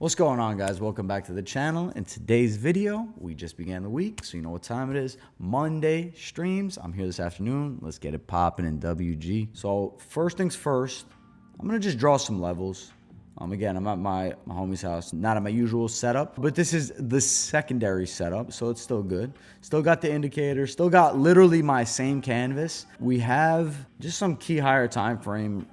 What's going on, guys? Welcome back to the channel. In today's video, we just began the week, so you know what time it is. Monday streams. I'm here this afternoon. Let's get it popping in WG. So first things first, I'm gonna just draw some levels. Again, I'm at my homie's house, not at my usual setup, but this is the secondary setup, so it's still good. Still got the indicator, still got literally my same canvas. We have just some key higher time frame,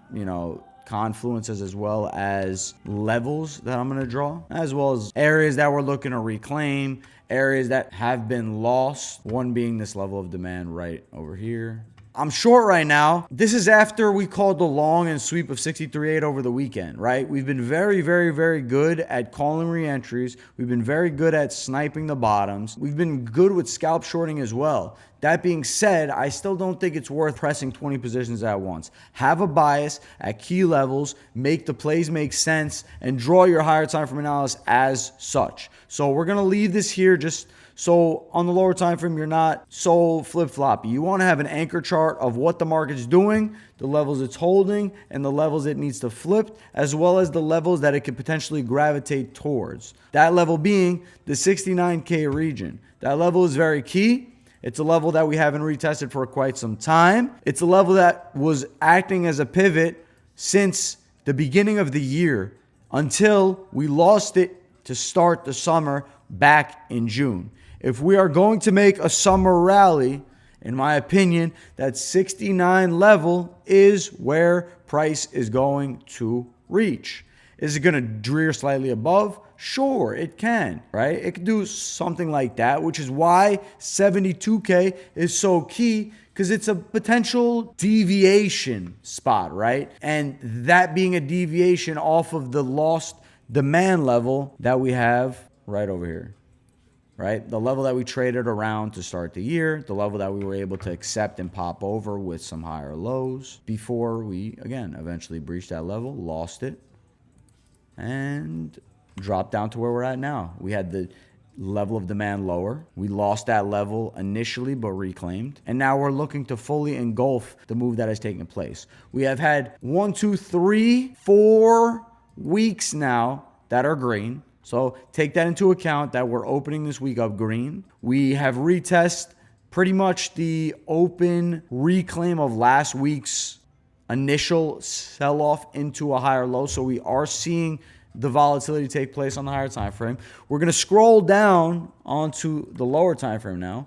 confluences as well as levels that I'm going to draw, as well as areas that we're looking to reclaim, areas that have been lost, one being this level of demand right over here. I'm short right now. This is after we called the long and sweep of 63.8 over the weekend, right? We've been very, very, very good at calling re-entries. We've been very good at sniping the bottoms. We've been good with scalp shorting as well. That being said, I still don't think it's worth pressing 20 positions at once. Have a bias at key levels, make the plays make sense, and draw your higher time frame analysis as such. So we're going to leave this here just so on the lower time frame, you're not so flip-floppy. You want to have an anchor chart of what the market's doing, the levels it's holding, and the levels it needs to flip, as well as the levels that it could potentially gravitate towards. That level being the 69K region. That level is very key. It's a level that we haven't retested for quite some time. It's a level that was acting as a pivot since the beginning of the year until we lost it to start the summer back in June. If we are going to make a summer rally, in my opinion, that 69 level is where price is going to reach. Is it going to drear slightly above? Sure, it can, right? It could do something like that, which is why 72K is so key, because it's a potential deviation spot, right? And that being a deviation off of the lost demand level that we have right over here, right? The level that we traded around to start the year, the level that we were able to accept and pop over with some higher lows before we, again, eventually breached that level, lost it, and dropped down to where we're at now. We had the level of demand lower. We lost that level initially, but reclaimed. And now we're looking to fully engulf the move that has taken place. We have had 1, 2, 3, 4 weeks now that are green. So take that into account that we're opening this week up green. We have retested pretty much the open reclaim of last week's initial sell-off into a higher low. So we are seeing the volatility take place on the higher time frame. We're going to scroll down onto the lower time frame now,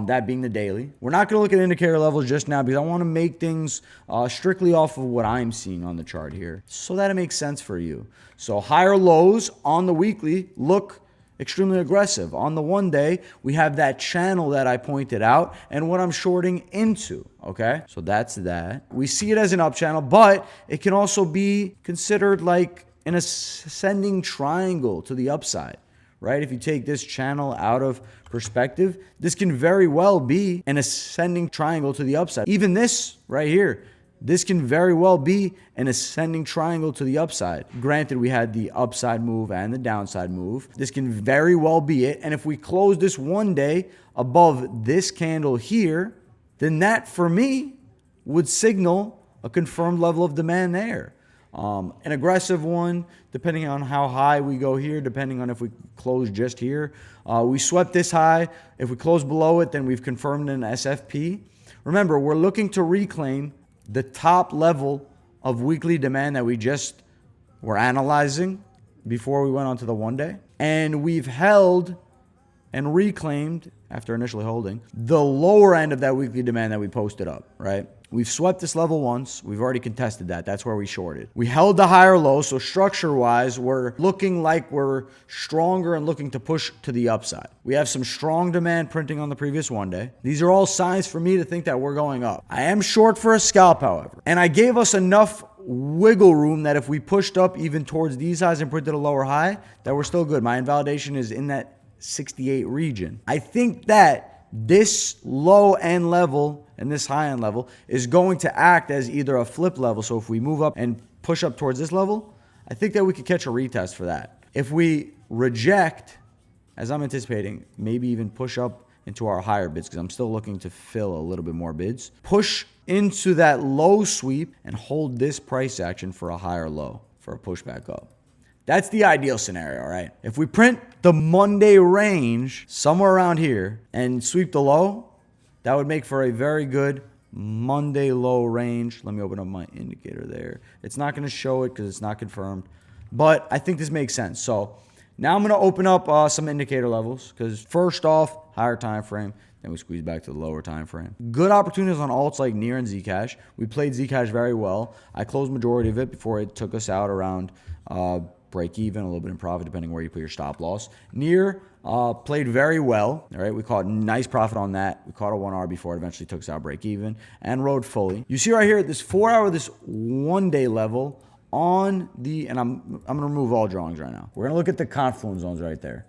that being the daily. We're not going to look at indicator levels just now because I want to make things strictly off of what I'm seeing on the chart here so that it makes sense for you. So higher lows on the weekly look extremely aggressive. On the 1 day, we have that channel that I pointed out and what I'm shorting into, okay? So that's that. We see it as an up channel, but it can also be considered like an ascending triangle to the upside, right? If you take this channel out of perspective, this can very well be an ascending triangle to the upside. Even this right here, this can very well be an ascending triangle to the upside. Granted, we had the upside move and the downside move. This can very well be it. And if we close this 1 day above this candle here, then that for me would signal a confirmed level of demand there. An aggressive one, depending on how high we go here, depending on if we close just here. We swept this high. If we close below it, then we've confirmed an SFP. Remember, we're looking to reclaim the top level of weekly demand that we just were analyzing before we went on to the 1 day. And we've held and reclaimed, after initially holding, the lower end of that weekly demand that we posted up, right? We've swept this level once. We've already contested that. That's where we shorted. We held the higher low, so structure-wise, we're looking like we're stronger and looking to push to the upside. We have some strong demand printing on the previous 1 day. These are all signs for me to think that we're going up. I am short for a scalp, however, and I gave us enough wiggle room that if we pushed up even towards these highs and printed a lower high, that we're still good. My invalidation is in that 68 region. I think that this low end level and this high end level is going to act as either a flip level. So if we move up and push up towards this level, I think that we could catch a retest for that. If we reject, as I'm anticipating, maybe even push up into our higher bids, because I'm still looking to fill a little bit more bids, push into that low sweep and hold this price action for a higher low, for a pushback up. That's the ideal scenario, right? If we print the Monday range somewhere around here and sweep the low, that would make for a very good Monday low range. Let me open up my indicator there. It's not going to show it because it's not confirmed, but I think this makes sense. So now I'm going to open up some indicator levels because first off, higher time frame. Then we squeeze back to the lower time frame. Good opportunities on alts like Near and Zcash. We played Zcash very well. I closed majority of it before it took us out around break even, a little bit in profit depending where you put your stop loss. Near played very well. All right, we caught nice profit on that. We caught a 1 hour before it eventually took us out break even and rode fully. You see right here, this 4 hour, this 1 day level on the, and I'm gonna remove all drawings right now. We're gonna look at the confluence zones right there.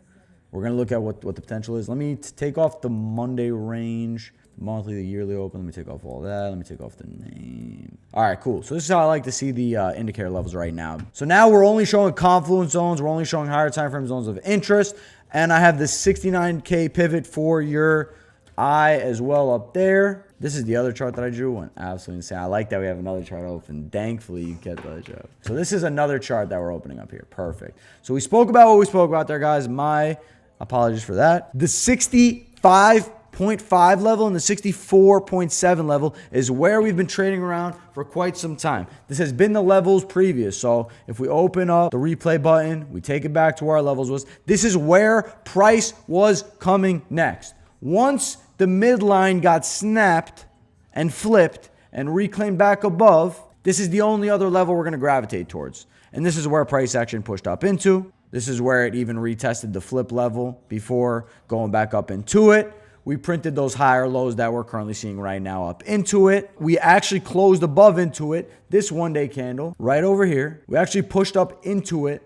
We're going to look at what the potential is. Let me take off the Monday range, the monthly, the yearly open. Let me take off all that. Let me take off the name. All right, cool. So this is how I like to see the indicator levels right now. So now we're only showing confluence zones. We're only showing higher time frame zones of interest. And I have this 69K pivot for your eye as well up there. This is the other chart that I drew. Went absolutely insane. I like that we have another chart open. Thankfully, you get the joke. So this is another chart that we're opening up here. Perfect. So we spoke about what we spoke about there, guys. My apologies for that. The 65.5 level and the 64.7 level is where we've been trading around for quite some time. This has been the levels previous. So if we open up the replay button, we take it back to where our levels was. This is where price was coming next. Once the midline got snapped and flipped and reclaimed back above, this is the only other level we're going to gravitate towards. And this is where price action pushed up into. This is where it even retested the flip level before going back up into it. We printed those higher lows that we're currently seeing right now up into it. We actually closed above into it, this 1 day candle right over here. We actually pushed up into it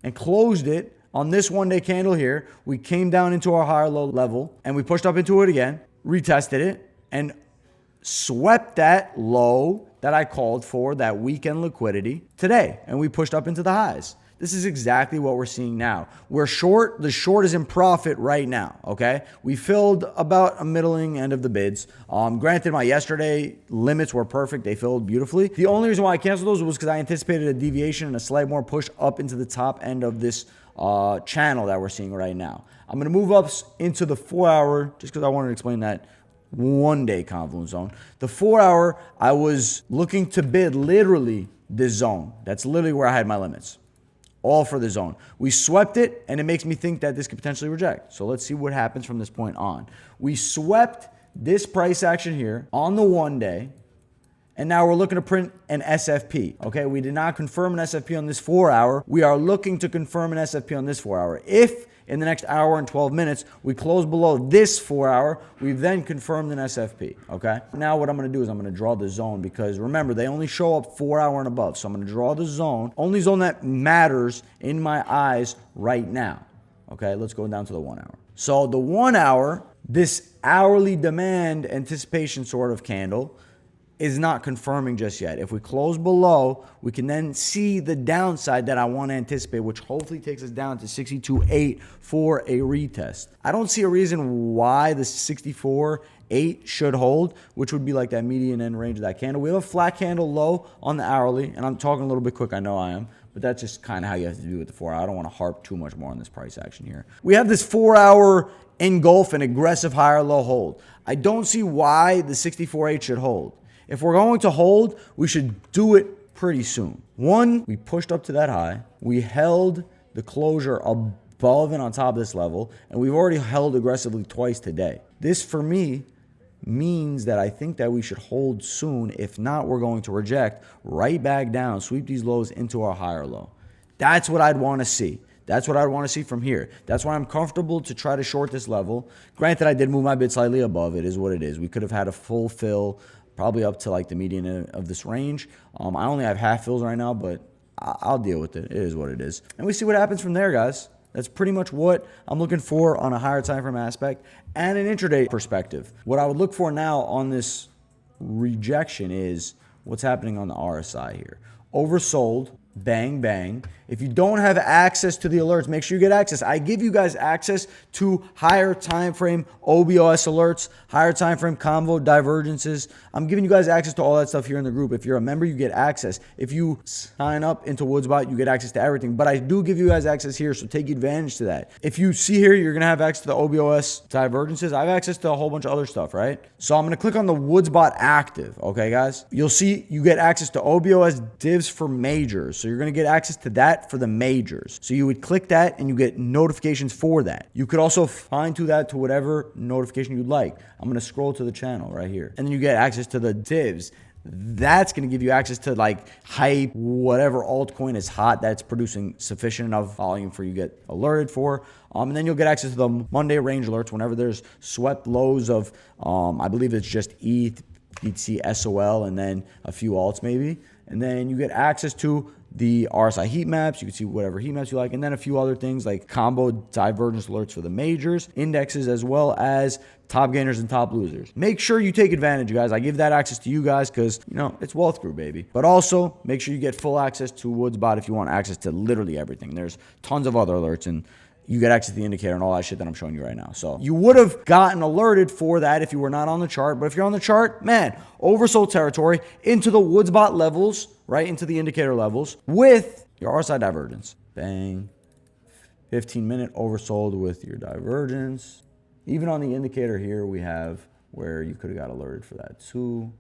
and closed it on this 1 day candle here. We came down into our higher low level and we pushed up into it again, retested it, and swept that low that I called for, that weekend liquidity today. And we pushed up into the highs. This is exactly what we're seeing now. We're short. The short is in profit right now, okay? We filled about a middling end of the bids. Granted, my yesterday limits were perfect. They filled beautifully. The only reason why I canceled those was because I anticipated a deviation and a slight more push up into the top end of this channel that we're seeing right now. I'm going to move up into the 4 hour just because I wanted to explain that 1 day confluence zone. The 4 hour, I was looking to bid literally this zone. That's literally where I had my limits. All for the zone. We swept it, and it makes me think that this could potentially reject. So let's see what happens from this point on. We swept this price action here on the 1 day, and now we're looking to print an SFP. Okay, we did not confirm an SFP on this 4 hour. We are looking to confirm an SFP on this 4 hour. If in the next hour and 12 minutes, we close below this 4 hour, we've then confirmed an SFP, okay? Now what I'm gonna do is I'm gonna draw the zone because remember, they only show up 4 hour and above. So I'm gonna draw the zone, only zone that matters in my eyes right now, okay? Let's go down to the 1 hour. So the 1 hour, this hourly demand anticipation sort of candle, is not confirming just yet. If we close below, we can then see the downside that I want to anticipate, which hopefully takes us down to 62.8 for a retest. I don't see a reason why the 64.8 should hold, which would be like that median end range of that candle. We have a flat candle low on the hourly, and I'm talking a little bit quick, I know I am, but that's just kind of how you have to do with the 4 hour. I don't want to harp too much more on this price action here. We have this 4 hour engulf and aggressive higher low hold. I don't see why the 64.8 should hold. If we're going to hold, we should do it pretty soon. One, we pushed up to that high. We held the closure above and on top of this level, and we've already held aggressively twice today. This, for me, means that I think that we should hold soon. If not, we're going to reject right back down, sweep these lows into our higher low. That's what I'd want to see. That's what I want to see from here. That's why I'm comfortable to try to short this level. Granted, I did move my bid slightly above. It is what it is. We could have had a full fill, probably up to like the median of this range. I only have half fills right now, but I'll deal with it. It is what it is. And we see what happens from there, guys. That's pretty much what I'm looking for on a higher time frame aspect and an intraday perspective. What I would look for now on this rejection is what's happening on the RSI here. Oversold Bang, bang. If you don't have access to the alerts, make sure you get access. I give you guys access to higher time frame OBOS alerts, higher time frame convo divergences. I'm giving you guys access to all that stuff here in the group. If you're a member, you get access. If you sign up into WoodsBot, you get access to everything. But I do give you guys access here, so take advantage to that. If you see here, you're going to have access to the OBOS divergences. I have access to a whole bunch of other stuff, right? So I'm going to click on the WoodsBot active, okay, guys? You'll see you get access to OBOS divs for majors. So you're going to get access to that for the majors. So you would click that and you get notifications for that. You could also fine tune that to whatever notification you'd like. I'm going to scroll to the channel right here. And then you get access to the divs. That's going to give you access to like hype, whatever altcoin is hot that's producing sufficient enough volume for you to get alerted for. And then you'll get access to the Monday range alerts whenever there's swept lows of, I believe it's just ETH, BTC, SOL, and then a few alts maybe. And then you get access to the RSI heat maps. You can see whatever heat maps you like, and then a few other things like combo divergence alerts for the majors, indexes, as well as top gainers and top losers. Make sure you take advantage, guys. I give that access to you guys because, you know, it's Wealth Crew, baby. But also make sure you get full access to WoodsBot if you want access to literally everything. There's tons of other alerts, and you get access to the indicator and all that shit that I'm showing you right now. So you would have gotten alerted for that if you were not on the chart. But if you're on the chart, man, oversold territory into the WoodsBot levels, right into the indicator levels with your RSI divergence. Bang. 15-minute oversold with your divergence. Even on the indicator here, we have where you could have got alerted for that too.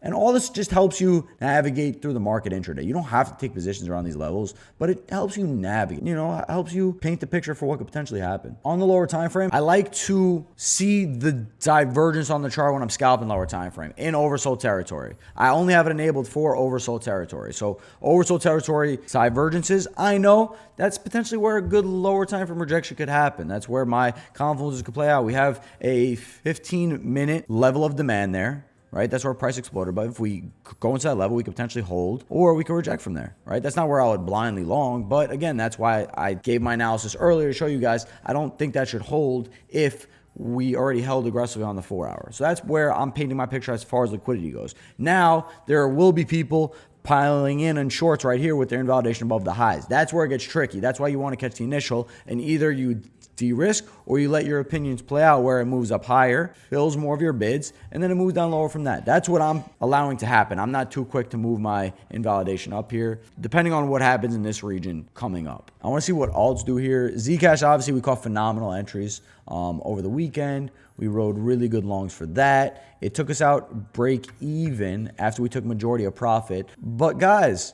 And all this just helps you navigate through the market intraday. You don't have to take positions around these levels, but it helps you navigate. You know, it helps you paint the picture for what could potentially happen. On the lower time frame, I like to see the divergence on the chart when I'm scalping lower time frame in oversold territory. I only have it enabled for oversold territory. So oversold territory divergences, I know that's potentially where a good lower time frame rejection could happen. That's where my confluences could play out. We have a 15-minute level of demand there. Right? That's where price exploded. But if we go into that level, we could potentially hold or we could reject from there. Right? That's not where I would blindly long. But again, that's why I gave my analysis earlier to show you guys I don't think that should hold if we already held aggressively on the 4 hour. So that's where I'm painting my picture as far as liquidity goes. Now, there will be people piling in on shorts right here with their invalidation above the highs. That's where it gets tricky. That's why you want to catch the initial, and either you de-risk or you let your opinions play out where it moves up higher, fills more of your bids, and then it moves down lower from that. That's what I'm allowing to happen. I'm not too quick to move my invalidation up here, depending on what happens in this region coming up. I want to see what alts do here. Zcash, obviously, we caught phenomenal entries over the weekend. We rode really good longs for that. It took us out break even after we took majority of profit. But guys,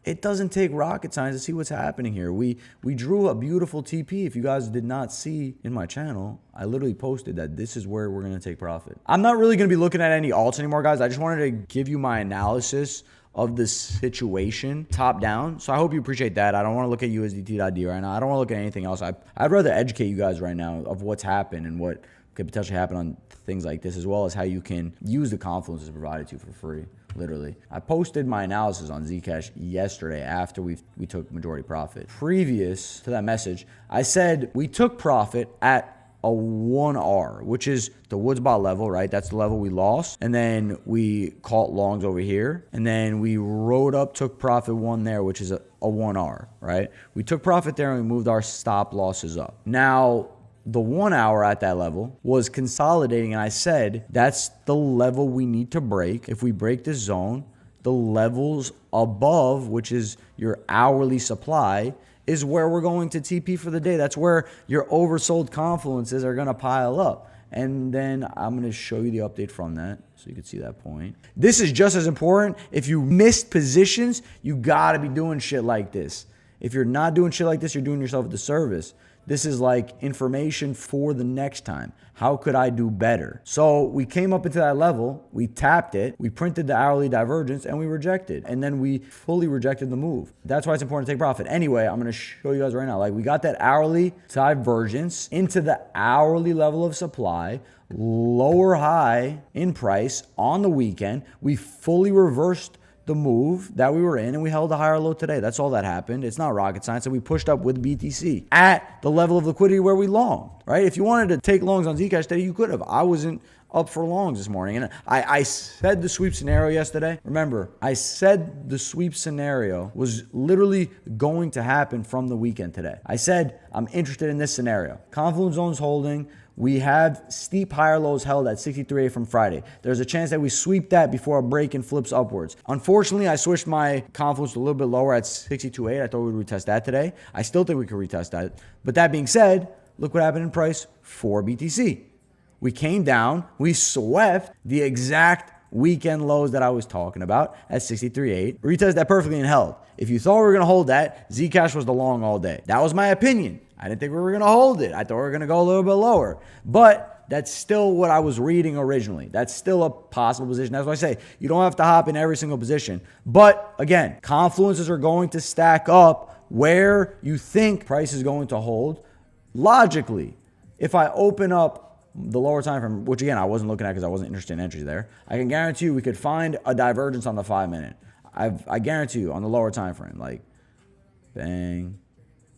it doesn't take rocket science to see what's happening here. We drew a beautiful TP. If you guys did not see in my channel, I literally posted that this is where we're going to take profit. I'm not really going to be looking at any alts anymore, guys. I just wanted to give you my analysis of the situation top down. So I hope you appreciate that. I don't want to look at USDT.D right now. I don't want to look at anything else. I'd rather educate you guys right now of what's happened and what could potentially happen on things like this, as well as how you can use the confluences provided to you for free. Literally. I posted my analysis on Zcash yesterday after we took majority profit. Previous to that message, I said we took profit at a 1R, which is the WoodsBot level, right? That's the level we lost. And then we caught longs over here. And then we rode up, took profit 1 there, which is a 1R, right? We took profit there and we moved our stop losses up. Now, the 1 hour at that level was consolidating, and I said that's the level we need to break. If we break this zone, the levels above, which is your hourly supply, is where we're going to TP for the day. That's where your oversold confluences are going to pile up. And then I'm going to show you the update from that so you can see that point. This is just as important. If you missed positions, you got to be doing shit like this. If you're not doing shit like this, you're doing yourself a disservice. This is like information for the next time. How could I do better? So we came up into that level, we tapped it, we printed the hourly divergence, and we rejected. And then we fully rejected the move. That's why it's important to take profit. Anyway, I'm gonna show you guys right now. Like, we got that hourly divergence into the hourly level of supply, lower high in price on the weekend. We fully reversed the move that we were in, and we held a higher low today. That's all that happened. It's not rocket science. And we pushed up with BTC at the level of liquidity where we longed, right? If you wanted to take longs on Zcash today, you could have. I wasn't up for longs this morning. And I said the sweep scenario yesterday. Remember, I said the sweep scenario was literally going to happen from the weekend today. I said I'm interested in this scenario. Confluence zones holding. We have steep higher lows held at 63.8 from Friday. There's a chance that we sweep that before a break and flips upwards. Unfortunately, I switched my confluence a little bit lower at 62.8. I thought we would retest that today. I still think we could retest that. But that being said, look what happened in price for BTC. We came down, we swept the exact weekend lows that I was talking about at 63.8. Retest that perfectly and held. If you thought we were going to hold that, Zcash was the long all day. That was my opinion. I didn't think we were going to hold it. I thought we were going to go a little bit lower. But that's still what I was reading originally. That's still a possible position. That's why I say you don't have to hop in every single position. But again, confluences are going to stack up where you think price is going to hold. Logically, if I open up the lower time frame, which again, I wasn't looking at because I wasn't interested in entries there, I can guarantee you we could find a divergence on the 5 minute. I guarantee you on the lower time frame, like bang.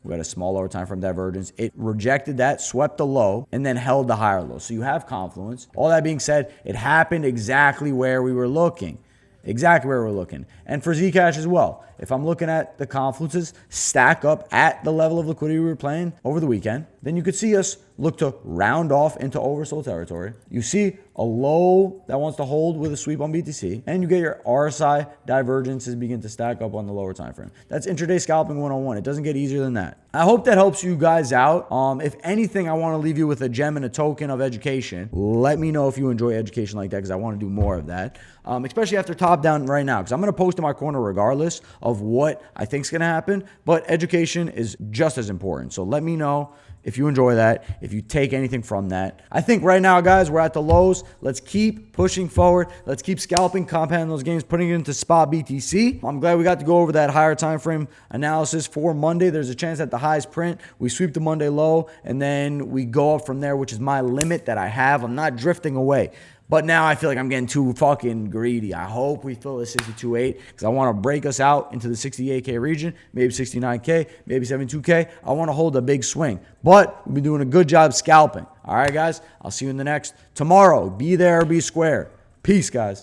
We had a small lower time frame divergence. It rejected that, swept the low, and then held the higher low. So you have confluence. All that being said, it happened exactly where we were looking. Exactly where we're looking. And for Zcash as well. If I'm looking at the confluences stack up at the level of liquidity we were playing over the weekend, then you could see us look to round off into oversold territory. You see a low that wants to hold with a sweep on BTC, and you get your RSI divergences begin to stack up on the lower time frame. That's intraday scalping 101. It doesn't get easier than that. I hope that helps you guys out. If anything, I want to leave you with a gem and a token of education. Let me know if you enjoy education like that, because I want to do more of that, especially after top down right now, because I'm going to post in my corner regardless of what I think is going to happen. But education is just as important. So let me know if you enjoy that, if you take anything from that. I think right now, guys, we're at the lows. Let's keep pushing forward. Let's keep scalping, compounding those gains, putting it into spot BTC. I'm glad we got to go over that higher time frame analysis for Monday. There's a chance that the highs print, we sweep the Monday low, and then we go up from there, which is my limit that I have. I'm not drifting away. But now I feel like I'm getting too fucking greedy. I hope we fill the 62.8 because I want to break us out into the 68K region, maybe 69K, maybe 72K. I want to hold a big swing. But we've been doing a good job scalping. All right, guys. I'll see you in the next tomorrow. Be there or be square. Peace, guys.